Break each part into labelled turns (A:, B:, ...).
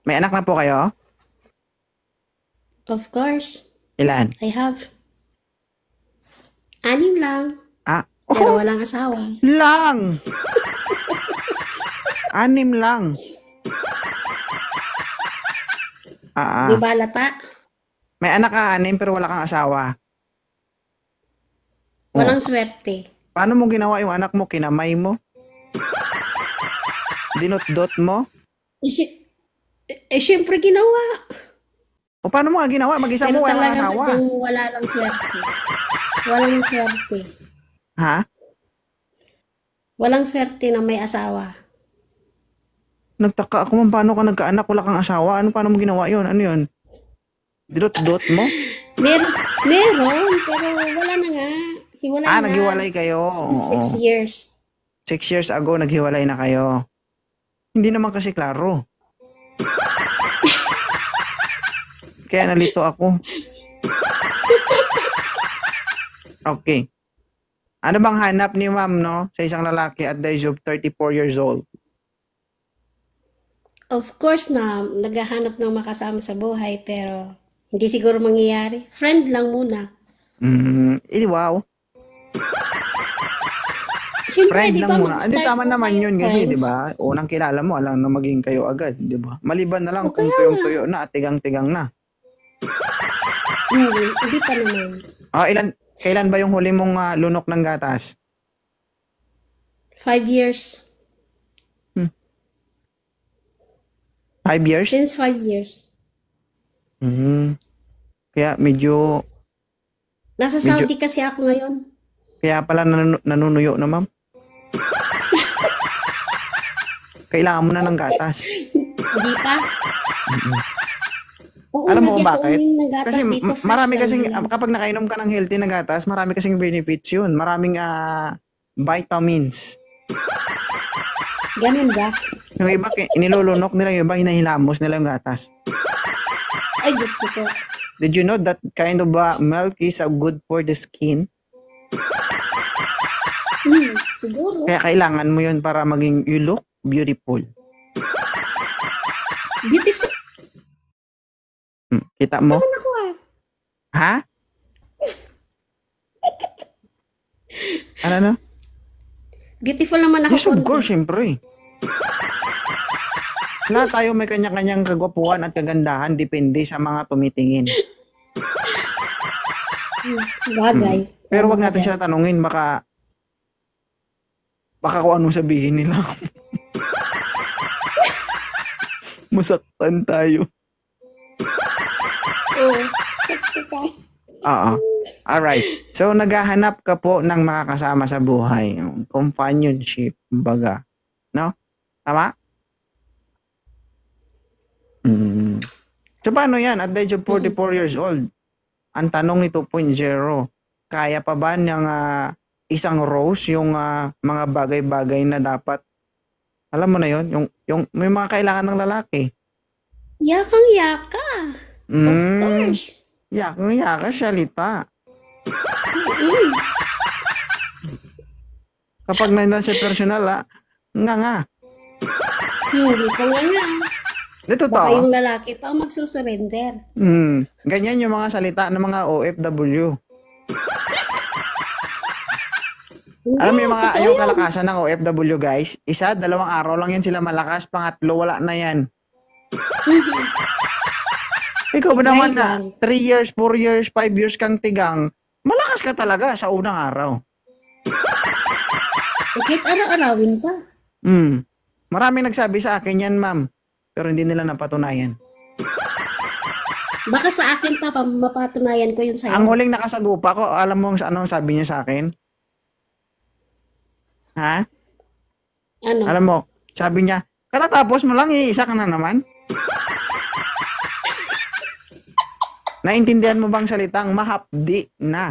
A: May anak na po kayo?
B: Of course,
A: Ilan?
B: I have. Anim lang,
A: Ah,
B: pero
A: oh,
B: walang asawa.
A: lang. 6 lang.
B: Di
A: Ah,
B: ba lata?
A: may anak ka 6 pero wala kang asawa. Oh,
B: Walang swerte.
A: paano mo ginawa yung anak mo? Kinamay mo? Dinot-dot mo?
B: Eh, syempre ginawa.
A: O paano mo nga ginawa? Mag-isa
B: Pero
A: mo, wala kang
B: talagang
A: asawa.
B: sadyang wala lang swerte. Walang swerte.
A: Ha?
B: Walang swerte na may asawa.
A: Nagtaka ako man, paano ka nagkaanak, wala kang asawa? Paano mo ginawa yun? Ano yun? Dinot-dot mo?
B: Meron, pero wala na nga. Hiwalay na.
A: Naghiwalay kayo.
B: Since
A: Oo.
B: 6 years.
A: 6 years ago, naghiwalay na kayo. Hindi naman kasi klaro. Kaya nalito ako. Okay. Ano bang hanap ni ma'am, no? Sa isang lalaki at the age of 34 years old?
B: Of course na, naghahanap ng makasama sa buhay, pero hindi siguro mangyayari. Friend lang muna.
A: Wow.
B: Siyempre,
A: Friend
B: di
A: lang
B: ba,
A: muna. Hindi,
B: mag-start
A: tama
B: po
A: naman
B: kayong
A: yun kasi, di
B: friends.
A: ba? Unang kilala mo, alam na maging kayo agad, di ba? Maliban na lang
B: O
A: kung
B: kaya nga,
A: tuyong-tuyo na at tigang-tigang na.
B: hindi pa naman.
A: Kailan ba yung huli mong lunok ng gatas?
B: 5 years.
A: Hmm, 5 years?
B: Since 5 years.
A: Hmm, kaya medyo,
B: Nasa
A: medyo,
B: Saudi kasi ako ngayon.
A: kaya pala nanunuyo na ma'am. Kailangan mo na ng gatas.
B: Hindi pa.
A: Mm-mm.
B: Oo,
A: Alam mo kung bakit?
B: nag-iinom ng gatas
A: Kasi
B: dito. Fresh
A: marami
B: lang
A: kasing,
B: naman.
A: kapag nakainom ka ng healthy na gatas, marami kasing benefits yun. Maraming vitamins.
B: Ganun ba?
A: Yung iba, inilulunok nila, yung iba, hinahilamos nila yung gatas.
B: Ay, Diyos ko po.
A: Did you know that kind of milk is good for the skin?
B: Siguro.
A: Kaya kailangan mo yun para maging you look beautiful.
B: Beautiful
A: Kita mo?
B: naman ako ah.
A: Ha? Ano?
B: Beautiful naman ako
A: Yes, of
B: konti.
A: course, syempre. Lahat tayo may kanya-kanyang kagwapuhan at kagandahan depende sa mga tumitingin.
B: Sabagay.
A: Pero
B: Tama
A: wag
B: ka
A: natin
B: dyan.
A: sila tanungin, baka kung anong sabihin nila. Masaktan tayo.
B: Oo. Sakto ka.
A: Oo. Alright. So, naghahanap ka po ng makakasama sa buhay. Companionship, baga. No? Tama? So, paano yan? At the age of 44 years old, ang tanong ni 2.0, kaya pa ba niyang isang rose yung mga bagay-bagay na dapat, alam mo na yon, yung may mga kailangan ng lalaki.
B: Yakang yaka. Of
A: Mm,
B: course.
A: yaka salita.
B: Mm.
A: Kapag nandiyan sa personal, nga.
B: Hindi pa nga nga.
A: Dito
B: Baka
A: to.
B: yung lalaki pa ang magsusurrender.
A: Ganyan yung mga salita ng mga OFW.
B: Hindi,
A: Alam mo yung
B: totoo
A: yung
B: yun.
A: kalakasan ng OFW guys, 1, 2 araw lang yan sila malakas, pangatlo wala na yan. Ikaw ba
B: I-try
A: naman na
B: lang.
A: 3 years, 4 years, 5 years kang tigang, malakas ka talaga sa unang araw.
B: Kahit araw-arawin pa.
A: Maraming nagsabi sa akin yan, ma'am. Pero hindi nila napatunayan.
B: Baka sa akin pa, mapatunayan ko yun
A: Ang
B: sa'yo.
A: huling nakasagupa ko, alam mo anong sabi niya sa akin? Ha?
B: Ano?
A: Alam mo, sabi niya, katatapos mo lang, isa ka na naman. Naintindihan mo bang salitang mahapdi na?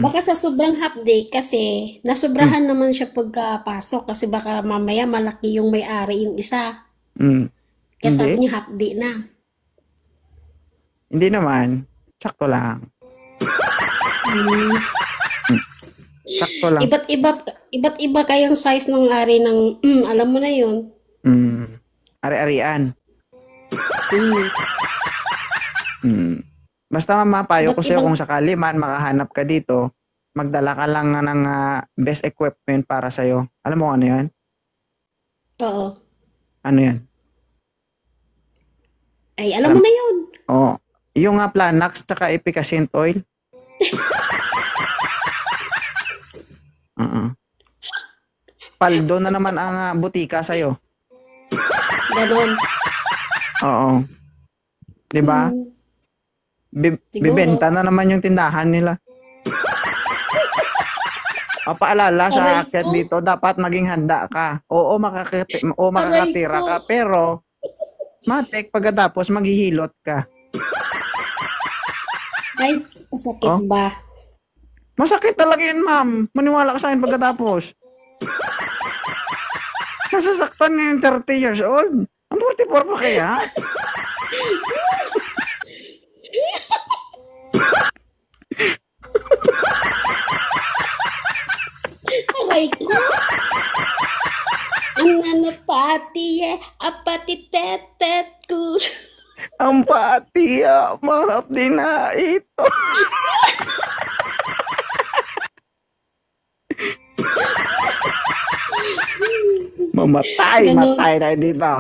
B: Baka sa sobrang half day kasi nasobrahan naman siya pagkapasok kasi baka mamaya malaki yung may-ari yung isa.
A: Mm.
B: Kaya
A: Hindi?
B: sabi niya half day na.
A: Hindi naman. Sakto lang.
B: Hmm.
A: Sakto lang.
B: Iba't iba kayang size ng ari ng alam mo na yun.
A: Ari-arian.
B: Mm.
A: Mm. Basta ma'am, payo ko
B: Iba't
A: sa'yo
B: ibang,
A: kung sakali man makahanap ka dito, magdala ka lang ng best equipment para sa'yo. Alam mo ano yan?
B: oo.
A: Ano yan?
B: Ay, alam mo
A: Alam,
B: na yun.
A: oh, yung Planax tsaka Efficacent oil. Uh-uh. Paldo na naman ang butika sa'yo.
B: Ganon.
A: Oo. 'Di ba?
B: Mm.
A: Bibenta
B: Siguro.
A: na naman yung tindahan nila. Paalala sa
B: Aray
A: aakyat
B: ko.
A: dito, dapat maging handa ka. Oo,
B: Aray
A: makakatira
B: ko.
A: ka, pero matik pagkatapos maghihilot ka.
B: Ay, masakit
A: Oh,
B: ba?
A: masakit talaga yun, ma'am. Maniwala ka sa akin pagkatapos. Nasasaktan ngayon 30 years old. Ang 44 pa kaya?
B: Aray ko. Ang nanapati apati tetet ko.
A: Ang patiya, mahap din na ito.
B: Ganon.
A: Matay tayo dito.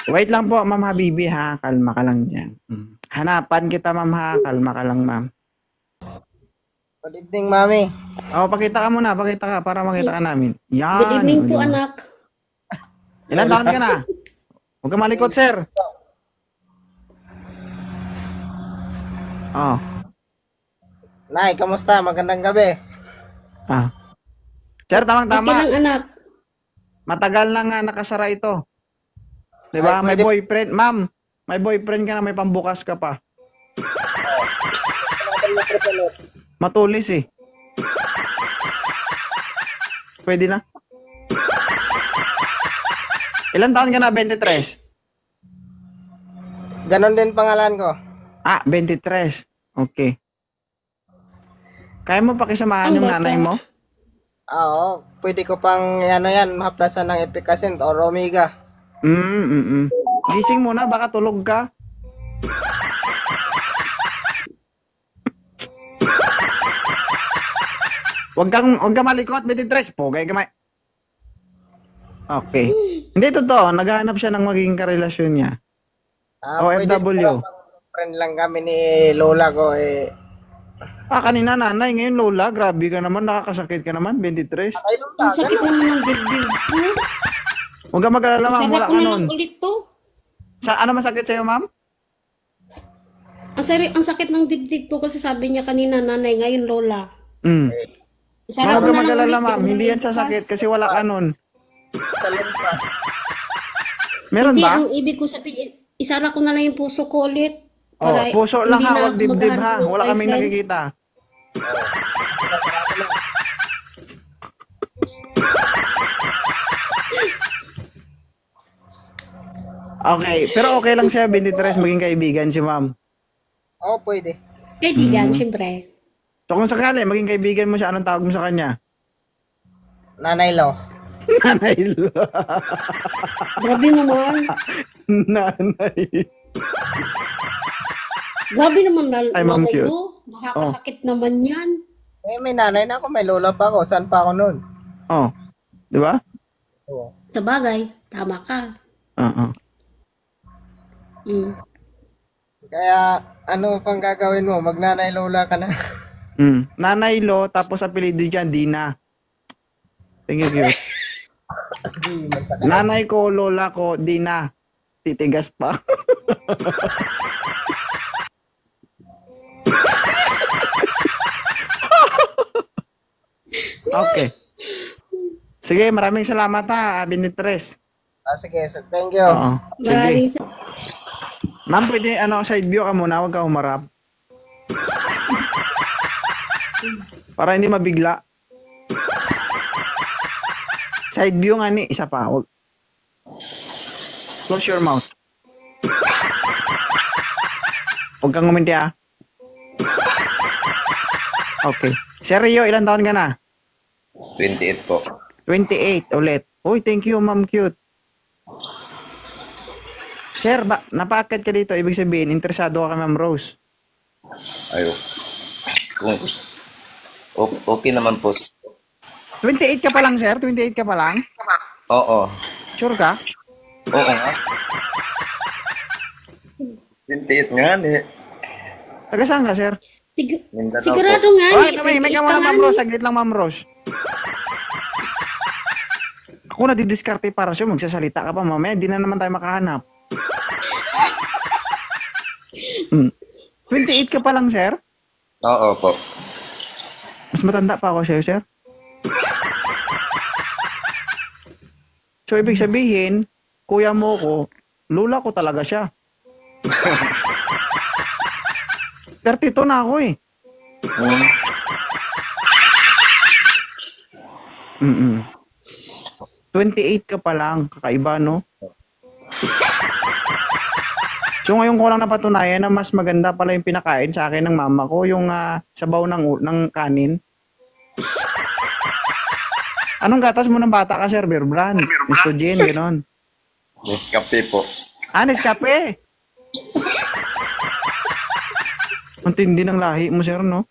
A: Wait lang po, Ma'am Habibi ha. Kalma ka lang dyan. Hanapan kita, Ma'am ha. Kalma ka lang, Ma'am.
C: Good evening, Mami.
A: Pakita ka muna. Pakita ka para makita ka namin. Yan.
B: Good evening po,
A: Di ba?
B: anak.
A: Ilan taon ka na? Huwag ka malikot, sir. Oh.
C: Nay, kamusta? Magandang gabi.
A: Sir,
B: Okay
A: tamang-tama.
B: lang, anak.
A: Matagal na nga nakasara ito. Diba?
C: Ay,
A: May
C: pwede-
A: boyfriend. Ma'am, may boyfriend ka na, may pambukas ka pa. Matulis eh. Pwede na. Ilan taon ka na? 23?
C: Ganon din pangalan ko.
A: 23. Okay. Kaya mo pakisamahan
B: Ang
A: yung
B: bata.
A: nanay mo?
C: Oo, pwede ko pang mahaplasan ng Efficacent or Omega.
A: Gising muna, baka tulog ka. Huwag kang malikot, 23. Pugay ka may... Okay. Hindi, totoo. Naghahanap siya ng magiging karelasyon niya.
C: Pwede
A: OFW.
C: siguro friend lang kami ni Lola ko eh.
A: Kanina nanay, ngayon lola. Grabe ka naman, nakakasakit ka naman, 23.
C: Ay, Lola,
B: Ang sakit naman ng dibdib ko.
A: Huwag ka mag-alala, ma'am.
B: Isara
A: Wala
B: ko
A: ka
B: na
A: nun.
B: lang ulit to.
A: Ano masakit sa'yo, ma'am?
B: Ang sakit ng dibdib ko kasi sabi niya kanina, nanay, ngayon lola.
A: Mm.
B: Isara
A: Huwag
B: ko
A: ka
B: na lang
A: mag-alala,
B: ulit.
A: ma'am. Hindi yan sasakit kasi wala ka nun.
C: Talimpas.
A: Meron
B: Hindi,
A: ba?
B: ang ibig ko sabihin, isara ko na lang yung puso ko ulit.
A: Puso lang
B: hindi
A: ha,
B: na
A: wag
B: ako
A: dibdib
B: maghahanap
A: ha.
B: ng
A: Wala kaming
B: boyfriend.
A: nakikita. Okay, pero okay lang siya, 23, maging kaibigan si ma'am.
C: Oo, pwede.
B: Kaibigan, syempre.
A: So kung sakali, maging kaibigan mo siya, anong tawag mo sa kanya?
C: Nanay Lo.
A: Nanay lo.
B: Grabe naman.
A: Nanay.
B: Grabe naman na
A: Ay, ma'am,
B: nanay
A: cute.
B: ko. Nakakasakit naman yan.
C: May nanay na ako, may lola pa ako. Saan pa ako nun?
A: Oh, di ba?
C: Oo.
B: Sa bagay, tama ka.
A: Oo.
B: Mm.
C: Kaya, ano pang gagawin mo? Magnanay lola ka na.
A: Nanay lo, tapos apelido dyan, Dina. Thank you, cute. Nanay ko, lola ko, Dina. Titigas pa. Okay. Sige, maraming salamat ha, Binitres.
C: Sige, thank you.
A: Oo. Sige.
B: Maraming
A: Ma'am, pwede side view ka muna, huwag ka humarap. Para hindi mabigla. Side view nga ni, isa pa. Close your mouth. Huwag kang uminti ah. Okay. Sir Rio, ilan taon ka na?
D: 28 po.
A: 28 ulit. Uy, thank you, Ma'am Cute. Sir, napaakyat ka dito. Ibig sabihin, interesado ka kay Ma'am Rose.
D: Ayo. Kung okay naman po.
A: 28 ka pa lang, sir? 28 ka pa lang?
D: Oo.
A: Sure ka?
D: Oo nga. 28 nga eh.
A: Taga saan ka, sir?
D: Mindanao
B: Sigurado
D: po.
B: nga.
A: Ay, kamay, may ka muna, Ma'am Rose. Saglit lang, Ma'am Rose. Ako na didiskarte para sa'yo. Magsasalita ka pa, mamaya. Di na naman tayo makahanap. 28 ka pa lang, sir?
D: Oo po.
A: Mas matanda pa ako sa'yo, sir. So, ibig sabihin, kuya mo ko, lula ko talaga siya. 32 na ako eh.
D: Hmm.
A: 28 ka pa lang, kakaiba, no? So ngayon ko lang napatunayan na mas maganda pala yung pinakain sa akin ng mama ko, yung sabaw ng kanin. Anong gatas mo ng bata ka, Sir? Bear Brand, Mr. Jane, gano'n.
D: Nescafe po.
A: Nescafe! Ang tindi ng lahi mo, sir, no?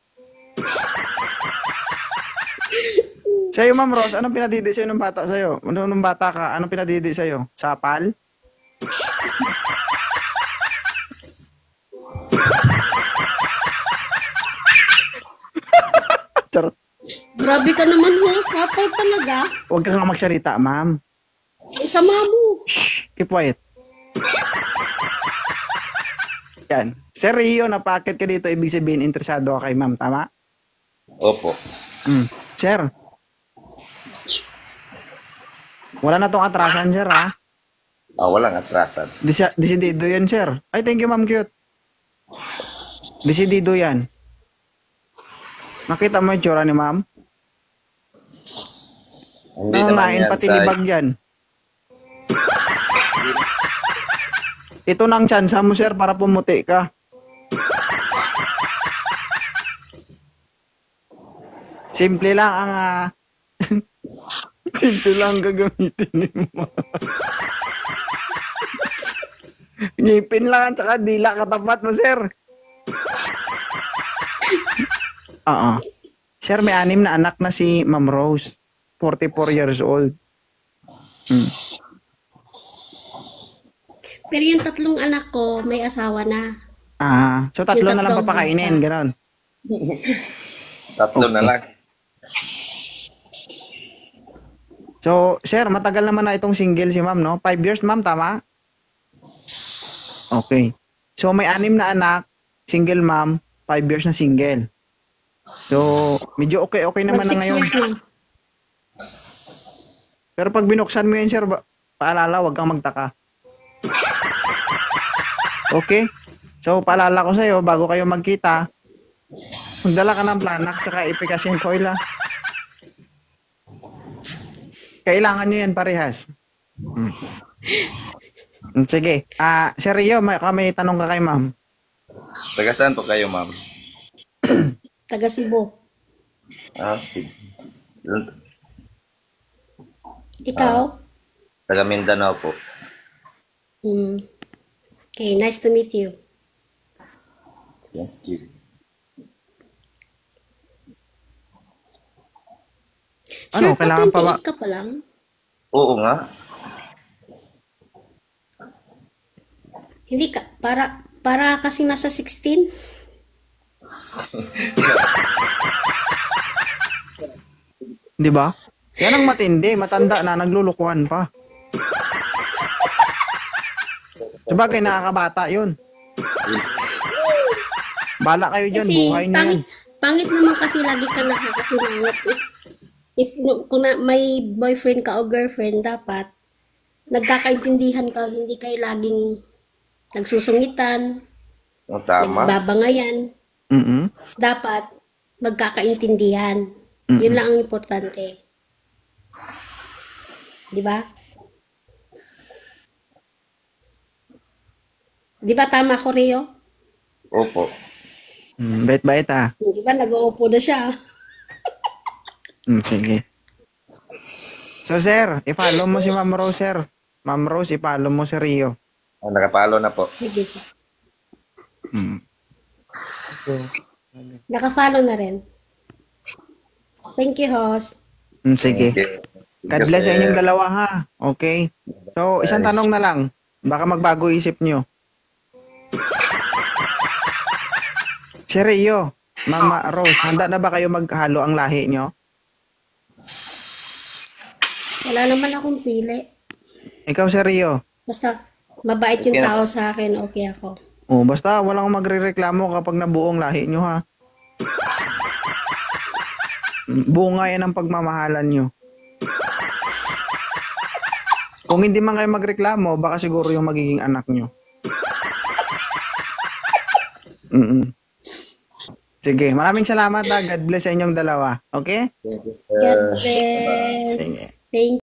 A: Sa'yo, Ma'am Rose, anong pinadidi sa'yo ng bata sa'yo? Nung bata ka, anong pinadidi sa'yo? Sapal? Charot.
B: Grabe ka naman ho. Sapal talaga.
A: Huwag ka nga magsalita, ma'am.
B: Ang sama mo.
A: Shh! Keep quiet. Yan. Sir Rio, napakit ka dito. Ibig sabihin, interesado ka kay ma'am. Tama?
D: Opo.
A: Sir. Wala na tong atrasan, sir, ha?
D: Walang atrasan.
A: Desidido yan, sir. Ay, thank you, Ma'am Cute. Desidido yan. Nakita mo yung tsura ni ma'am?
D: Hindi naman
A: Nangangain
D: yan
A: pati
D: sa...
A: libag yan. Ito na ang tsansa mo, sir, para pumuti ka. Simple lang ang... Simple lang gagamitin ni mo. Ngipin lang at saka dila katapat mo, sir. Oo. Sir, may 6 na anak na si Ma'am Rose. 44 years old.
B: Pero yung 3 anak ko, may asawa na.
A: So 3
B: Yung
A: na lang
B: 3
A: papakainin, gano'n.
D: 3 na lang.
A: So, sir, matagal naman na itong single si ma'am, no? 5 years, ma'am, tama? Okay. So, may 6 na anak, single ma'am, 5 years na single. So, medyo okay naman
B: Mag
A: na
B: 6
A: ngayon.
B: years na.
A: Pero pag binuksan mo yan, sir, paalala, wag kang magtaka. Okay? So, paalala ko sa'yo, bago kayo magkita, magdala ka ng Planax tsaka Efficacy Coil, ha? Kailangan nyo yan parehas. Sige. Sir Rio, may tanong ka kay ma'am.
D: Taga saan po kayo, ma'am?
B: Taga Cebu.
D: Sige.
B: Ikaw?
D: Taga Mindanao po.
B: Okay, nice to meet you.
D: Thank you.
A: Ano,
B: Sure,
A: kailangan pa ba?
B: 28 ka pa lang?
D: Oo nga.
B: Hindi ka, para kasi nasa 16.
A: Di ba? Yan ang matindi. Matanda na, naglulukuhan pa. Sabagay, nakakabata yun. Bala kayo dyan,
B: Kasi
A: buhay niyo yan.
B: pangit naman kasi lagi ka nakakasinangit. If kung may boyfriend ka o girlfriend, dapat nagkakaintindihan ka, hindi kayo laging nagsusungitan,
D: Tama.
B: nagbabangayan. Dapat magkakaintindihan. Yun lang ang importante. Di ba? Di ba tama ko, Rio?
D: Opo.
A: Bait-bait, ha?
B: Di ba nag-uupo na siya?
A: Sige. So, sir, i-follow mo si Ma'am Rose, sir. Ma'am Rose, i-follow mo si Rio.
D: Nakapalo na po.
B: Sige, sir.
A: Mm.
B: Naka-follow na rin. Thank you, host.
A: Sige.
D: Okay.
A: God bless sa inyong dalawa, ha? Okay? So, isang tanong na lang. Baka magbago isip nyo. Si Rio, Mama Rose, handa na ba kayo maghalo ang lahi nyo?
B: Wala naman akong pili.
A: Ikaw, si Rio.
B: Basta, mabait yung tao sa akin, okay ako.
A: Oh, basta walang magrereklamo kapag nabuong lahi nyo, ha? Bunga yan ang pagmamahalan nyo. Kung hindi man kayo magreklamo, baka siguro yung magiging anak nyo. Sige, maraming salamat, ha. God bless sa inyong dalawa. Okay?
B: God bless.
A: Sige.
B: Thank